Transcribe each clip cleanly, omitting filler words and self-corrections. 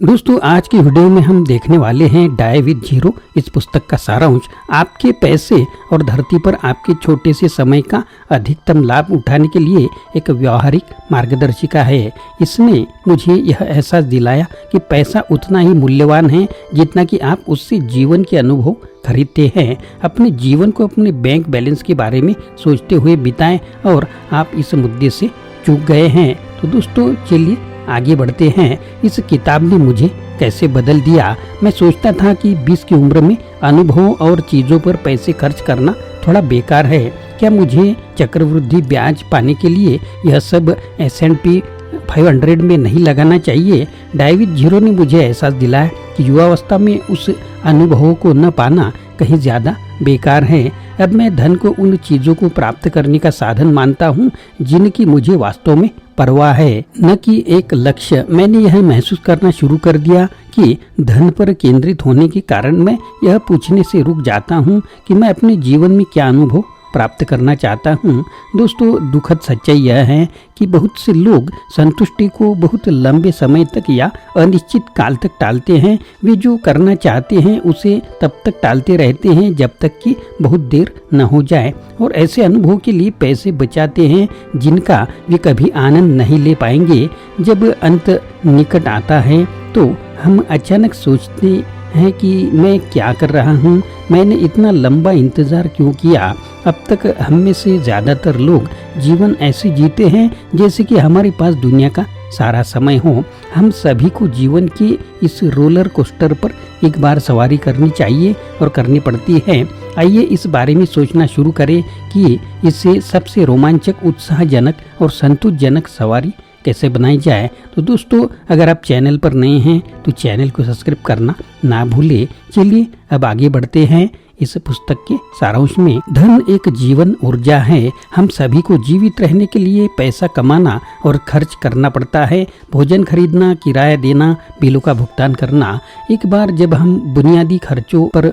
दोस्तों आज की वीडियो में हम देखने वाले हैं डाई विद जीरो इस पुस्तक का सारांश। आपके पैसे और धरती पर आपके छोटे से समय का अधिकतम लाभ उठाने के लिए एक व्यावहारिक मार्गदर्शिका है। इसने मुझे यह एहसास दिलाया कि पैसा उतना ही मूल्यवान है जितना कि आप उससे जीवन के अनुभव खरीदते हैं। अपने जीवन को अपने बैंक बैलेंस के बारे में सोचते हुए बिताएं और आप इस मुद्दे से चूक गए हैं। तो दोस्तों चलिए आगे बढ़ते हैं। इस किताब ने मुझे कैसे बदल दिया। मैं सोचता था कि 20 की उम्र में अनुभवों और चीज़ों पर पैसे खर्च करना थोड़ा बेकार है। क्या मुझे चक्रवृद्धि ब्याज पाने के लिए यह सब S&P 500 में नहीं लगाना चाहिए? डाई विद जीरो ने मुझे एहसास दिलाया कि युवावस्था में उस अनुभवों को न पाना कहीं ज़्यादा बेकार है। अब मैं धन को उन चीज़ों को प्राप्त करने का साधन मानता हूँ जिनकी मुझे वास्तव में परवाह है, न कि एक लक्ष्य। मैंने यह महसूस करना शुरू कर दिया कि धन पर केंद्रित होने के कारण मैं यह पूछने से रुक जाता हूँ कि मैं अपने जीवन में क्या अनुभव प्राप्त करना चाहता हूँ। दोस्तों दुखद सच्चाई यह है कि बहुत से लोग संतुष्टि को बहुत लंबे समय तक या अनिश्चित काल तक टालते हैं। वे जो करना चाहते हैं उसे तब तक टालते रहते हैं जब तक कि बहुत देर न हो जाए, और ऐसे अनुभव के लिए पैसे बचाते हैं जिनका वे कभी आनंद नहीं ले पाएंगे। जब अंत निकट आता है तो हम अचानक सोचते हैं कि मैं क्या कर रहा हूँ, मैंने इतना लंबा इंतज़ार क्यों किया। अब तक हम में से ज़्यादातर लोग जीवन ऐसे जीते हैं जैसे कि हमारे पास दुनिया का सारा समय हो। हम सभी को जीवन के इस रोलर कोस्टर पर एक बार सवारी करनी चाहिए और करनी पड़ती है। आइए इस बारे में सोचना शुरू करें कि इसे सबसे रोमांचक, उत्साहजनक और संतोषजनक सवारी कैसे बनाई जाए। तो दोस्तों अगर आप चैनल पर नए हैं तो चैनल को सब्सक्राइब करना ना भूलें। चलिए अब आगे बढ़ते हैं इस पुस्तक के सारांश में। धन एक जीवन ऊर्जा है। हम सभी को जीवित रहने के लिए पैसा कमाना और खर्च करना पड़ता है। भोजन खरीदना, किराया देना, बिलों का भुगतान करना। एक बार जब हम बुनियादी खर्चों पर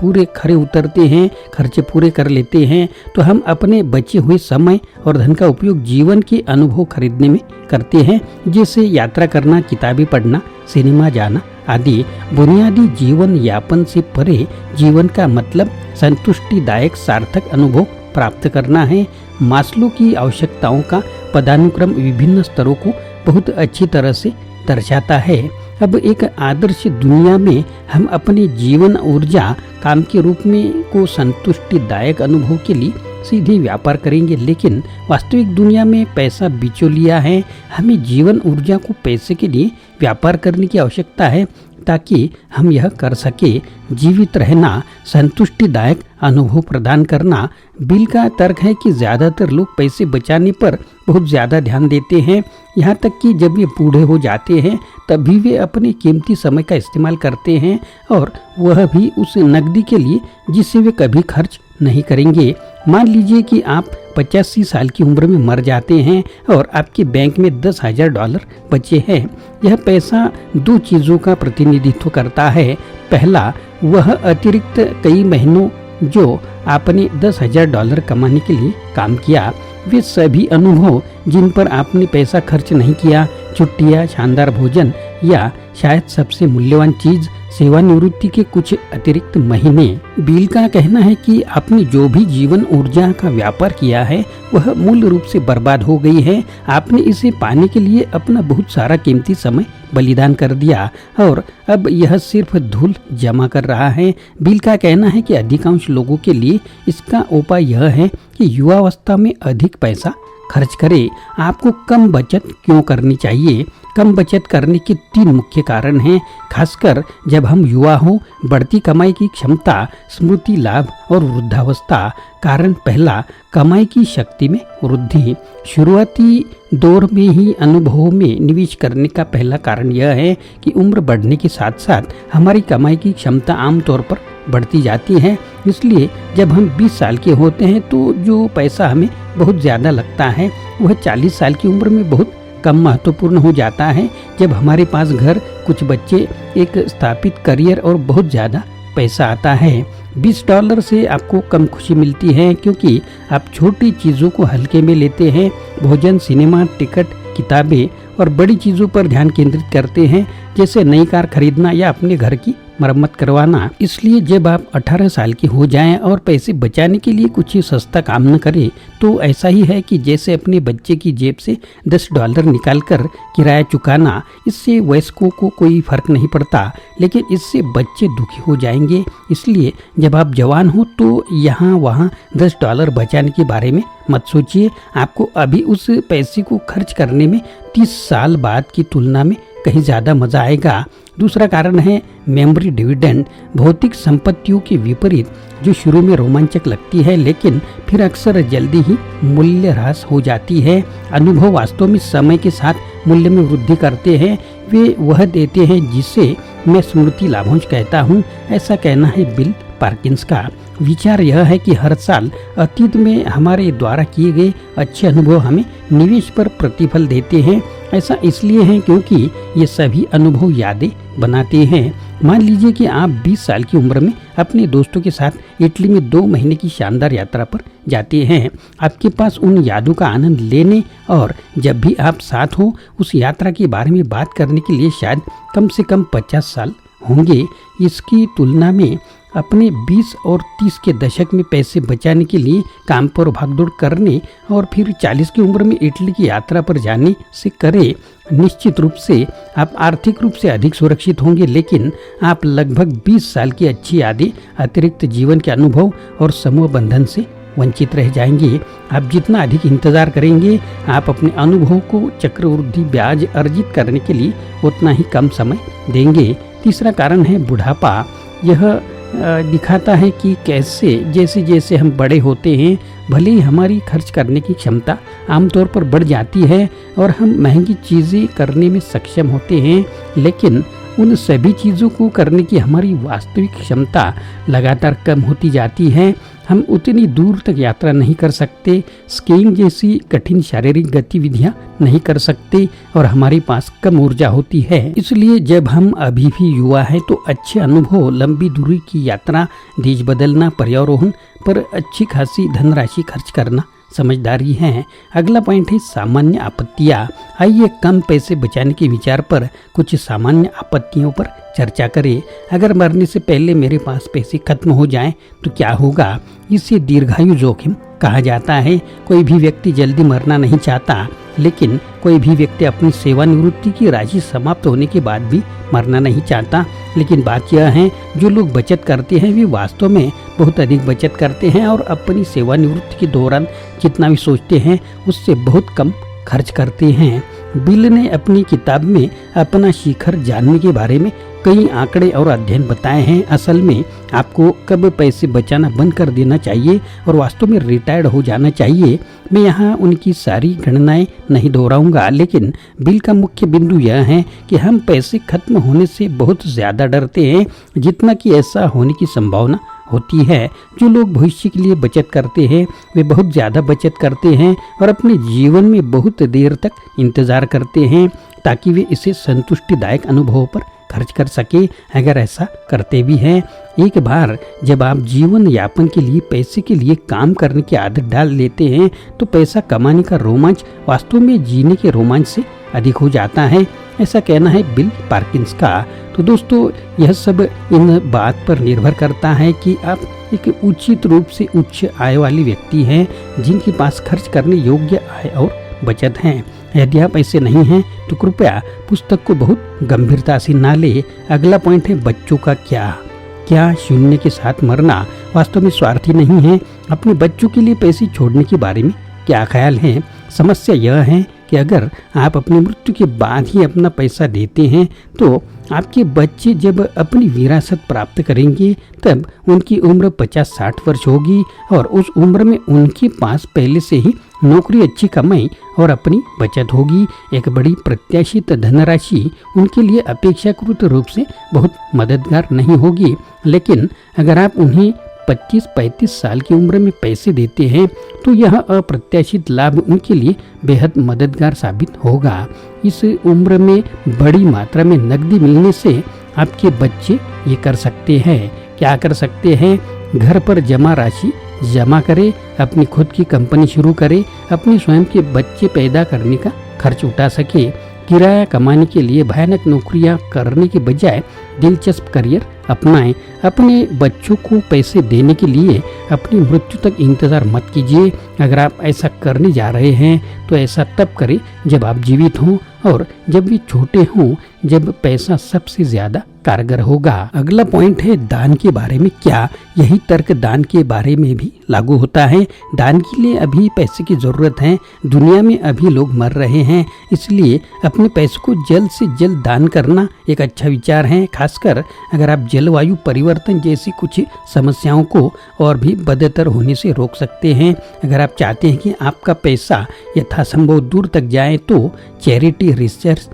पूरे खरे उतरते हैं, खर्चे पूरे कर लेते हैं, तो हम अपने बचे हुए समय और धन का उपयोग जीवन के अनुभव खरीदने में करते हैं, जैसे यात्रा करना, किताबें पढ़ना, सिनेमा जाना आदि। बुनियादी जीवन यापन से परे जीवन का मतलब संतुष्टिदायक सार्थक अनुभव प्राप्त करना है। मास्लो की आवश्यकताओं का पदानुक्रम विभिन्न स्तरों को बहुत अच्छी तरह से दर्शाता है। अब एक आदर्श दुनिया में हम अपने जीवन ऊर्जा काम के रूप में को संतुष्टिदायक अनुभव के लिए सीधे व्यापार करेंगे, लेकिन वास्तविक दुनिया में पैसा बिचौलिया है। हमें जीवन ऊर्जा को पैसे के लिए व्यापार करने की आवश्यकता है ताकि हम यह कर सके। जीवित रहना, संतुष्टिदायक अनुभव प्रदान करना। बिल का तर्क है कि ज़्यादातर लोग पैसे बचाने पर बहुत ज़्यादा ध्यान देते हैं, यहाँ तक कि जब वे बूढ़े हो जाते हैं तब भी वे अपने कीमती समय का इस्तेमाल करते हैं, और वह भी उस नकदी के लिए जिसे वे कभी खर्च नहीं करेंगे। मान लीजिए कि आप 85 साल की उम्र में मर जाते हैं और आपके बैंक में $10,000 बचे हैं। यह पैसा दो चीज़ों का प्रतिनिधित्व करता है। पहला, वह अतिरिक्त कई महीनों जो आपने $10,000 कमाने के लिए काम किया। वे सभी अनुभव जिन पर आपने पैसा खर्च नहीं किया, छुट्टियाँ, शानदार भोजन या शायद सबसे मूल्यवान चीज़ सेवानिवृत्ति के कुछ अतिरिक्त महीने। बिल का कहना है कि आपने जो भी जीवन ऊर्जा का व्यापार किया है वह मूल रूप से बर्बाद हो गई है। आपने इसे पाने के लिए अपना बहुत सारा कीमती समय बलिदान कर दिया और अब यह सिर्फ धूल जमा कर रहा है। बिल का कहना है कि अधिकांश लोगों के लिए इसका उपाय यह है कि युवावस्था में अधिक पैसा खर्च करें। आपको कम बचत क्यों करनी चाहिए? कम बचत करने के 3 मुख्य कारण हैं, खासकर जब हम युवा हों। बढ़ती कमाई की क्षमता, स्मृति लाभ और वृद्धावस्था। कारण पहला, कमाई की शक्ति में वृद्धि। शुरुआती दौर में ही अनुभवों में निवेश करने का पहला कारण यह है कि उम्र बढ़ने के साथ साथ हमारी कमाई की क्षमता आमतौर पर बढ़ती जाती है। इसलिए जब हम 20 साल के होते हैं तो जो पैसा हमें बहुत ज़्यादा लगता है वह 40 साल की उम्र में बहुत कम महत्वपूर्ण हो जाता है। जब हमारे पास घर, कुछ बच्चे, एक स्थापित करियर और बहुत ज़्यादा पैसा आता है। $20 से आपको कम खुशी मिलती है क्योंकि आप छोटी चीज़ों को हल्के में लेते हैं। भोजन, सिनेमा टिकट, किताबें और बड़ी चीज़ों पर ध्यान केंद्रित करते हैं। जैसे नई कार खरीदना या अपने घर की मरम्मत करवाना। इसलिए जब आप 18 साल की हो जाएं और पैसे बचाने के लिए कुछ सस्ता काम न करें तो ऐसा ही है कि जैसे अपने बच्चे की जेब से $10 निकालकर किराया चुकाना। इससे वयस्कों को कोई फर्क नहीं पड़ता, लेकिन इससे बच्चे दुखी हो जाएंगे। इसलिए जब आप जवान हो तो यहाँ वहाँ $10 बचाने के बारे में मत सोचिए। आपको अभी उस पैसे को खर्च करने में 30 साल बाद की तुलना में कहीं ज़्यादा मज़ा आएगा। दूसरा कारण है मेमोरी डिविडेंड। भौतिक संपत्तियों के विपरीत जो शुरू में रोमांचक लगती है लेकिन फिर अक्सर जल्दी ही मूल्य ह्रास हो जाती है। अनुभव वास्तव में समय के साथ मूल्य में वृद्धि करते हैं। वे वह देते हैं जिसे मैं स्मृति लाभांश कहता हूँ। ऐसा कहना है बिल पार्किंस का। विचार यह है कि हर साल अतीत में हमारे द्वारा किए गए अच्छे अनुभव हमें निवेश पर प्रतिफल देते हैं। ऐसा इसलिए है क्योंकि ये सभी अनुभव यादें बनाते हैं। मान लीजिए कि आप 20 साल की उम्र में अपने दोस्तों के साथ इटली में 2 महीने की शानदार यात्रा पर जाते हैं। आपके पास उन यादों का आनंद लेने और जब भी आप साथ हो उस यात्रा के बारे में बात करने के लिए शायद कम से कम 50 साल होंगे। इसकी तुलना में अपने 20 और 30 के दशक में पैसे बचाने के लिए काम पर भागदौड़ करने और फिर 40 की उम्र में इटली की यात्रा पर जाने से करें। निश्चित रूप से आप आर्थिक रूप से अधिक सुरक्षित होंगे, लेकिन आप लगभग 20 साल की अच्छी यादें, अतिरिक्त जीवन के अनुभव और समूह बंधन से वंचित रह जाएंगे। आप जितना अधिक इंतजार करेंगे, आप अपने अनुभव को चक्रवृद्धि ब्याज अर्जित करने के लिए उतना ही कम समय देंगे। तीसरा कारण है बुढ़ापा। यह दिखाता है कि कैसे जैसे जैसे हम बड़े होते हैं, भले ही हमारी खर्च करने की क्षमता आमतौर पर बढ़ जाती है और हम महंगी चीज़ें करने में सक्षम होते हैं, लेकिन उन सभी चीज़ों को करने की हमारी वास्तविक क्षमता लगातार कम होती जाती है। हम उतनी दूर तक यात्रा नहीं कर सकते, स्कीइंग जैसी कठिन शारीरिक गतिविधियां नहीं कर सकते और हमारे पास कम ऊर्जा होती है। इसलिए जब हम अभी भी युवा हैं तो अच्छे अनुभव, लंबी दूरी की यात्रा, देश बदलना, पर्यावरण पर अच्छी खासी धनराशि खर्च करना समझदारी है। अगला पॉइंट है सामान्य आपत्तियां। आइए कम पैसे बचाने के विचार पर कुछ सामान्य आपत्तियों पर चर्चा करें। अगर मरने से पहले मेरे पास पैसे खत्म हो जाएं तो क्या होगा? इसे दीर्घायु जोखिम कहा जाता है। कोई भी व्यक्ति जल्दी मरना नहीं चाहता, लेकिन कोई भी व्यक्ति अपनी सेवानिवृत्ति की राशि समाप्त होने के बाद भी मरना नहीं चाहता। लेकिन बात यह है, जो लोग बचत करते हैं वे वास्तव में बहुत अधिक बचत करते हैं और अपनी सेवानिवृत्ति के दौरान जितना भी सोचते हैं उससे बहुत कम खर्च करते हैं। बिल ने अपनी किताब में अपना शिखर जानने के बारे में कई आंकड़े और अध्ययन बताए हैं। असल में आपको कब पैसे बचाना बंद कर देना चाहिए और वास्तव में रिटायर्ड हो जाना चाहिए। मैं यहाँ उनकी सारी गणनाएं नहीं दोहराऊंगा, लेकिन बिल का मुख्य बिंदु यह है कि हम पैसे खत्म होने से बहुत ज़्यादा डरते हैं जितना कि ऐसा होने की संभावना होती है। जो लोग भविष्य के लिए बचत करते हैं वे बहुत ज़्यादा बचत करते हैं और अपने जीवन में बहुत देर तक इंतज़ार करते हैं ताकि वे इसे संतुष्टिदायक अनुभवों पर खर्च कर सके। अगर ऐसा करते भी हैं, एक बार जब आप जीवन यापन के लिए पैसे के लिए काम करने की आदत डाल लेते हैं तो पैसा कमाने का रोमांच वास्तव में जीने के रोमांच से अधिक हो जाता है। ऐसा कहना है बिल पार्किंस का। तो दोस्तों, यह सब इन बात पर निर्भर करता है कि आप एक उचित रूप से उच्च आय वाली व्यक्ति हैं जिनके पास खर्च करने योग्य आय और बचत है। यदि आप ऐसे नहीं हैं तो कृपया पुस्तक को बहुत गंभीरता से ना ले। अगला पॉइंट है बच्चों का क्या शून्य के साथ मरना वास्तव में स्वार्थी नहीं है? अपने बच्चों के लिए पैसे छोड़ने के बारे में क्या ख्याल है? समस्या यह है कि अगर आप अपनी मृत्यु के बाद ही अपना पैसा देते हैं तो आपके बच्चे जब अपनी विरासत प्राप्त करेंगे तब उनकी उम्र 50-60 वर्ष होगी और उस उम्र में उनके पास पहले से ही नौकरी, अच्छी कमाई और अपनी बचत होगी। एक बड़ी प्रत्याशित धनराशि उनके लिए अपेक्षाकृत रूप से बहुत मददगार नहीं होगी, लेकिन अगर आप उन्हें 25-35 साल की उम्र में पैसे देते हैं तो यह अप्रत्याशित लाभ उनके लिए बेहद मददगार साबित होगा। इस उम्र में बड़ी मात्रा में नकदी मिलने से आपके बच्चे ये कर सकते हैं। क्या कर सकते हैं? घर पर जमा राशि जमा करें, अपनी खुद की कंपनी शुरू करें, अपने स्वयं के बच्चे पैदा करने का खर्च उठा सके। किराया कमाने के लिए भयानक नौकरियां करने के बजाय दिलचस्प करियर अपनाएं। अपने बच्चों को पैसे देने के लिए अपनी मृत्यु तक इंतज़ार मत कीजिए। अगर आप ऐसा करने जा रहे हैं तो ऐसा तब करें जब आप जीवित हों और जब वे छोटे हों, जब पैसा सबसे ज़्यादा कारगर होगा। अगला पॉइंट है दान के बारे में क्या। यही तर्क दान के बारे में भी लागू होता है। दान के लिए अभी पैसे की ज़रूरत है। दुनिया में अभी लोग मर रहे हैं, इसलिए अपने पैसों को जल्द से जल्द दान करना एक अच्छा विचार है। खासकर अगर आप जलवायु परिवर्तन जैसी कुछ समस्याओं को और भी बदतर होने से रोक सकते हैं। अगर आप चाहते हैं कि आपका पैसा यथासंभव दूर तक जाए तो चैरिटी रिसर्च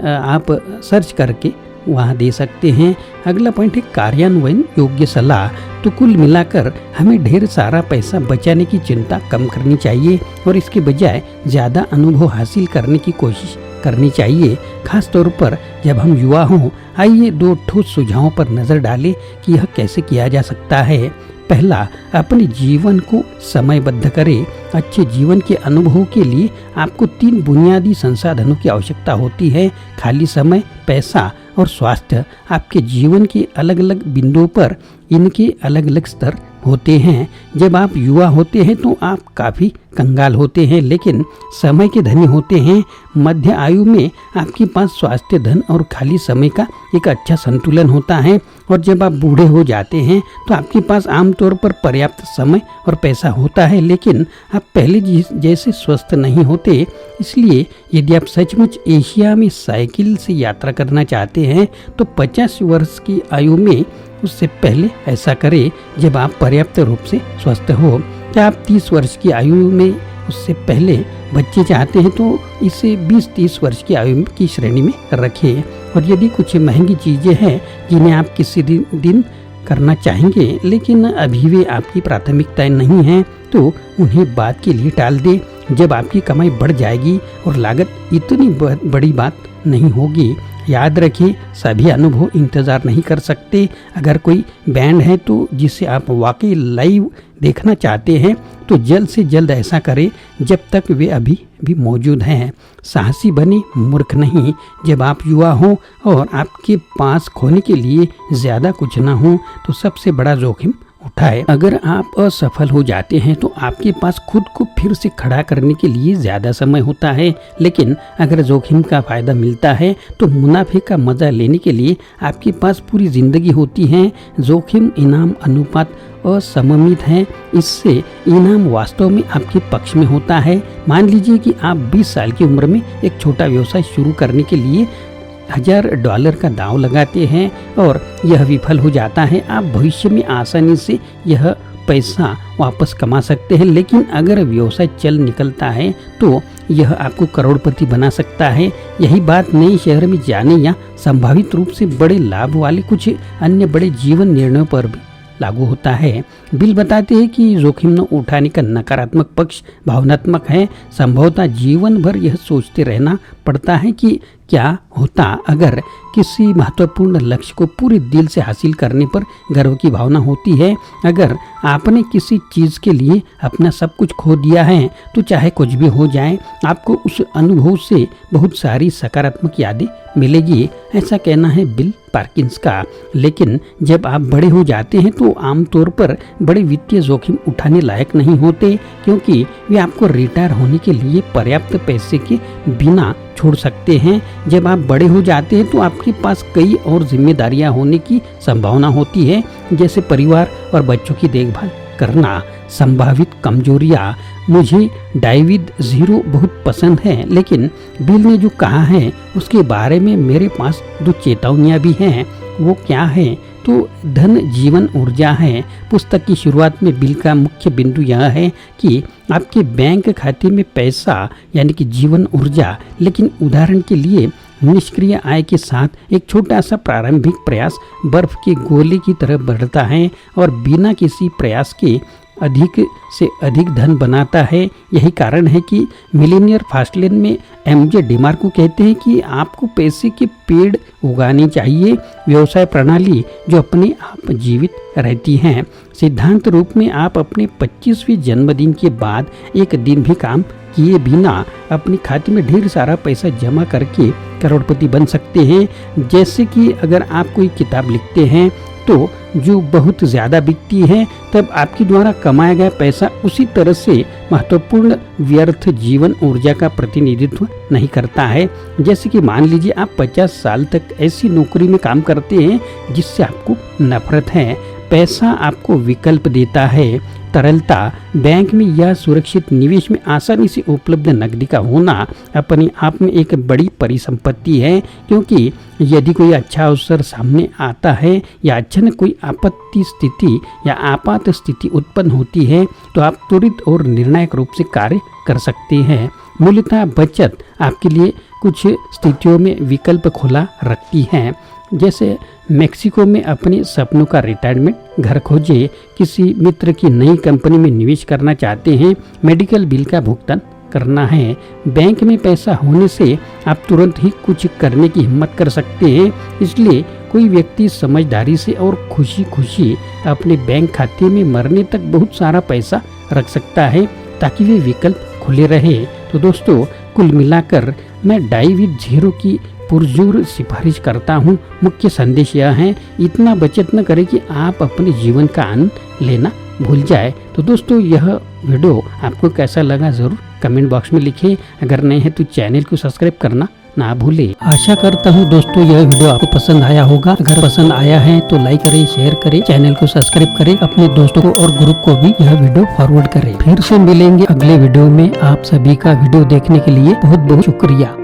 आप सर्च करके वहाँ दे सकते हैं। अगला पॉइंट है कार्यान्वयन योग्य सलाह। तो कुल मिलाकर हमें ढेर सारा पैसा बचाने की चिंता कम करनी चाहिए और इसके बजाय ज़्यादा अनुभव हासिल करने की कोशिश करनी चाहिए, खास तौर पर जब हम युवा हों। आइए 2 ठोस सुझावों पर नज़र डालें कि यह कैसे किया जा सकता है। पहला, अपने जीवन को समयबद्ध करें। अच्छे जीवन के अनुभव के लिए आपको 3 बुनियादी संसाधनों की आवश्यकता होती है: खाली समय, पैसा और स्वास्थ्य। आपके जीवन के अलग अलग बिंदुओं पर इनके अलग अलग स्तर होते हैं। जब आप युवा होते हैं तो आप काफ़ी कंगाल होते हैं लेकिन समय के धनी होते हैं। मध्य आयु में आपके पास स्वास्थ्य, धन और खाली समय का एक अच्छा संतुलन होता है और जब आप बूढ़े हो जाते हैं तो आपके पास आमतौर पर पर्याप्त समय और पैसा होता है लेकिन आप पहले जैसे स्वस्थ नहीं होते। इसलिए यदि आप सचमुच एशिया में साइकिल से यात्रा करना चाहते हैं तो 50 वर्ष की आयु में उससे पहले ऐसा करें जब आप पर्याप्त रूप से स्वस्थ हो। क्या आप 30 वर्ष की आयु में उससे पहले बच्चे चाहते हैं तो इसे 20-30 वर्ष की आयु की श्रेणी में रखें। और यदि कुछ महंगी चीज़ें हैं जिन्हें आप किसी दिन करना चाहेंगे लेकिन अभी वे आपकी प्राथमिकताएं नहीं हैं तो उन्हें बाद के लिए टाल दें। जब आपकी कमाई बढ़ जाएगी और लागत इतनी बड़ी बात नहीं होगी। याद रखिए, सभी अनुभव इंतज़ार नहीं कर सकते। अगर कोई बैंड है तो जिसे आप वाकई लाइव देखना चाहते हैं तो जल्द से जल्द ऐसा करें जब तक वे अभी भी मौजूद हैं। साहसी बने, मूर्ख नहीं। जब आप युवा हों और आपके पास खोने के लिए ज़्यादा कुछ ना हो तो सबसे बड़ा जोखिम उठाए। अगर आप असफल हो जाते हैं तो आपके पास खुद को फिर से खड़ा करने के लिए ज़्यादा समय होता है, लेकिन अगर जोखिम का फ़ायदा मिलता है तो मुनाफे का मज़ा लेने के लिए आपके पास पूरी ज़िंदगी होती है। जोखिम इनाम अनुपात असममित है, इससे इनाम वास्तव में आपके पक्ष में होता है। मान लीजिए कि आप 20 साल की उम्र में एक छोटा व्यवसाय शुरू करने के लिए $1000 का दांव लगाते हैं और यह विफल हो जाता है। आप भविष्य में आसानी से यह पैसा वापस कमा सकते हैं, लेकिन अगर व्यवसाय चल निकलता है तो यह आपको करोड़पति बना सकता है। यही बात नए शहर में जाने या संभावित रूप से बड़े लाभ वाले कुछ अन्य बड़े जीवन निर्णयों पर भी लागू होता है। बिल बताते हैं कि जोखिम न उठाने का नकारात्मक पक्ष भावनात्मक है। संभवतः जीवन भर यह सोचते रहना पड़ता है कि क्या होता अगर। किसी महत्वपूर्ण लक्ष्य को पूरे दिल से हासिल करने पर गर्व की भावना होती है। अगर आपने किसी चीज़ के लिए अपना सब कुछ खो दिया है तो चाहे कुछ भी हो जाए आपको उस अनुभव से बहुत सारी सकारात्मक यादें मिलेगी। ऐसा कहना है बिल पार्किंस का। लेकिन जब आप बड़े हो जाते हैं तो आमतौर पर बड़े वित्तीय जोखिम उठाने लायक नहीं होते, क्योंकि वे आपको रिटायर होने के लिए पर्याप्त पैसे के बिना छोड़ सकते हैं। जब आप बड़े हो जाते हैं तो आपके पास कई और जिम्मेदारियां होने की संभावना होती है, जैसे परिवार और बच्चों की देखभाल करना। संभावित कमजोरियां। मुझे डाइविड जीरो बहुत पसंद है, लेकिन बिल ने जो कहा है उसके बारे में मेरे पास 2 चेतावनियां भी हैं। वो क्या है? तो धन जीवन ऊर्जा है। पुस्तक की शुरुआत में बिल का मुख्य बिंदु यह है कि आपके बैंक खाते में पैसा यानी कि जीवन ऊर्जा, लेकिन उदाहरण के लिए निष्क्रिय आय के साथ एक छोटा सा प्रारंभिक प्रयास बर्फ के गोले की तरह बढ़ता है और बिना किसी प्रयास के अधिक से अधिक धन बनाता है। यही कारण है कि मिलीनियर फास्टलेन में एमजे डिमार्को कहते हैं कि आपको पैसे के पेड़ उगाने चाहिए, व्यवसाय प्रणाली जो अपने आप जीवित रहती हैं। सिद्धांत रूप में आप अपने 25वें जन्मदिन के बाद एक दिन भी काम किए बिना अपने खाते में ढेर सारा पैसा जमा करके करोड़पति बन सकते हैं। जैसे कि अगर आप कोई किताब लिखते हैं तो जो बहुत ज़्यादा बिकती है, तब आपके द्वारा कमाया गया पैसा उसी तरह से महत्वपूर्ण व्यर्थ जीवन ऊर्जा का प्रतिनिधित्व नहीं करता है। जैसे कि मान लीजिए आप 50 साल तक ऐसी नौकरी में काम करते हैं जिससे आपको नफरत है। पैसा आपको विकल्प देता है। तरलता, बैंक में या सुरक्षित निवेश में आसानी से उपलब्ध नकदी का होना अपने आप में एक बड़ी परिसंपत्ति है, क्योंकि यदि कोई अच्छा अवसर सामने आता है या अचानक कोई आपत्ति स्थिति या आपात स्थिति उत्पन्न होती है तो आप त्वरित और निर्णायक रूप से कार्य कर सकते हैं। मूलतः बचत आपके लिए कुछ स्थितियों में विकल्प खुला रखती है। जैसे मेक्सिको में अपने सपनों का रिटायरमेंट घर खोजे, किसी मित्र की नई कंपनी में निवेश करना चाहते हैं, मेडिकल बिल का भुगतान करना है। बैंक में पैसा होने से आप तुरंत ही कुछ करने की हिम्मत कर सकते हैं। इसलिए कोई व्यक्ति समझदारी से और खुशी खुशी अपने बैंक खाते में मरने तक बहुत सारा पैसा रख सकता है ताकि वे विकल्प खुले रहे। तो दोस्तों, कुल मिलाकर मैं डाई विद जीरो की पुरजोर सिफारिश करता हूँ। मुख्य संदेश यह है, इतना बचत न करें कि आप अपने जीवन का आनंद लेना भूल जाए। तो दोस्तों, यह वीडियो आपको कैसा लगा जरूर कमेंट बॉक्स में लिखिए। अगर नए हैं तो चैनल को सब्सक्राइब करना ना भूले। आशा करता हूँ दोस्तों यह वीडियो आपको पसंद आया होगा। अगर पसंद आया है तो लाइक करें, शेयर करें, चैनल को सब्सक्राइब करें, अपने दोस्तों को और ग्रुप को भी यह वीडियो फॉरवर्ड करें। फिर से मिलेंगे अगले वीडियो में। आप सभी का वीडियो देखने के लिए बहुत बहुत शुक्रिया।